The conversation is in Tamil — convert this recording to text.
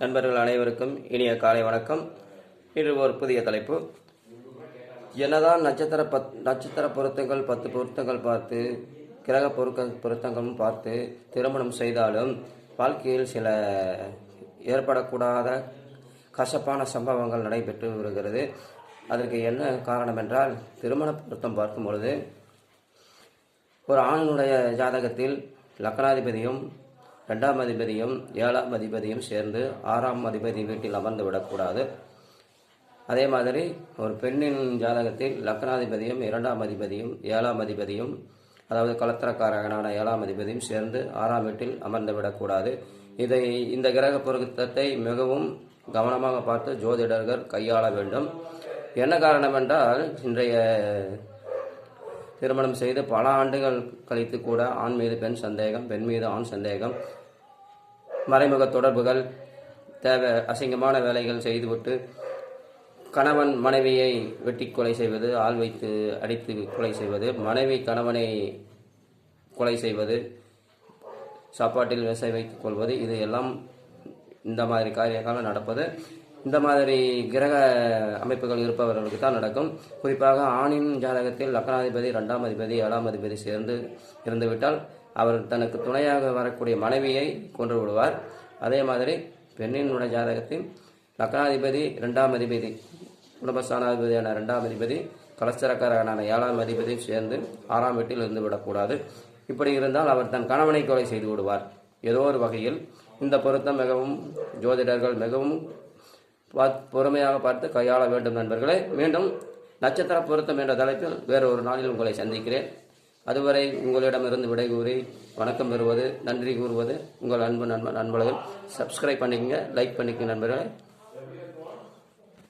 நண்பர்கள் அனைவருக்கும் இனிய காலை வணக்கம். இன்று ஒரு புதிய தலைப்பு. என்னதான் நட்சத்திர பொருத்தங்கள் 10 பொருத்தங்கள் பார்த்து கிரக பொருத்தங்களும் பார்த்து திருமணம் செய்தாலும் வாழ்க்கையில் சில ஏற்படக்கூடாத கசப்பான சம்பவங்கள் நடைபெற்று வருகிறது. அதற்கு என்ன காரணம் என்றால், திருமண பொருத்தம் பார்க்கும் பொழுது ஒரு ஆணினுடைய ஜாதகத்தில் லக்னாதிபதியும் 2ஆம் அதிபதியும் 7ஆம் அதிபதியும் சேர்ந்து 6ஆம் அதிபதி வீட்டில் அமர்ந்து விடக்கூடாது. அதே மாதிரி ஒரு பெண்ணின் ஜாதகத்தில் லக்னாதிபதியும் 2ஆம் அதிபதியும் 7ஆம் அதிபதியும், அதாவது கலத்திரக்காரகனான 7ஆம் அதிபதியும் சேர்ந்து 6ஆம் வீட்டில் அமர்ந்து விடக்கூடாது. இந்த கிரக பொருத்தத்தை மிகவும் கவனமாக பார்த்து ஜோதிடர்கள் கையாள வேண்டும். என்ன காரணம் என்றால், இன்றைய திருமணம் செய்து பல ஆண்டுகள் கழித்து கூட ஆண் மீது பெண் சந்தேகம், பெண் மீது ஆண் சந்தேகம், மறைமுக தொடர்புகள், அசிங்கமான வேலைகள் செய்துவிட்டு கணவன் மனைவியை வெட்டி கொலை செய்வது, ஆள் வைத்து அடித்து கொலை செய்வது, மனைவி கணவனை கொலை செய்வது, சாப்பாட்டில் விசை வைத்துக் கொள்வது, இது எல்லாம் இந்த மாதிரி காரியங்கள் நடப்பது இந்த மாதிரி கிரக அமைப்புகள் இருப்பவர்களுக்கு தான் நடக்கும். குறிப்பாக ஆணின் ஜாதகத்தில் லக்னாதிபதி 2ஆம் அதிபதி 7ஆம் அதிபதி சேர்ந்து இருந்துவிட்டால் அவர் தனக்கு துணையாக வரக்கூடிய மனைவியை கொன்று விடுவார். அதே மாதிரி பெண்ணினுடைய ஜாதகத்தில் லக்னாதிபதி 2ஆம் அதிபதி குடும்பஸ்தானாதிபதியான 2ஆம் அதிபதி கலஸ்தரக்காரனான 7ஆம் அதிபதியும் சேர்ந்து 6ஆம் வீட்டில் இருந்து விடக்கூடாது. இப்படி இருந்தால் அவர் தன் கணவனை கொலை செய்து விடுவார். ஏதோ ஒரு வகையில் இந்த பொருத்தம் மிகவும் ஜோதிடர்கள் மிகவும் பொறுமையாக பார்த்து கையாள வேண்டும். நண்பர்களே, மீண்டும் நட்சத்திர பொருத்தம் என்ற தலைப்பில் வேறு ஒரு நாளில் உங்களை சந்திக்கிறேன். அதுவரை உங்களிடமிருந்து விடை கூறி வணக்கம் பெறுவது, நன்றி கூறுவது உங்கள் அன்பு நண்பர்கள். சப்ஸ்கிரைப் பண்ணிக்கங்க, லைக் பண்ணிக்கங்க நண்பர்களே.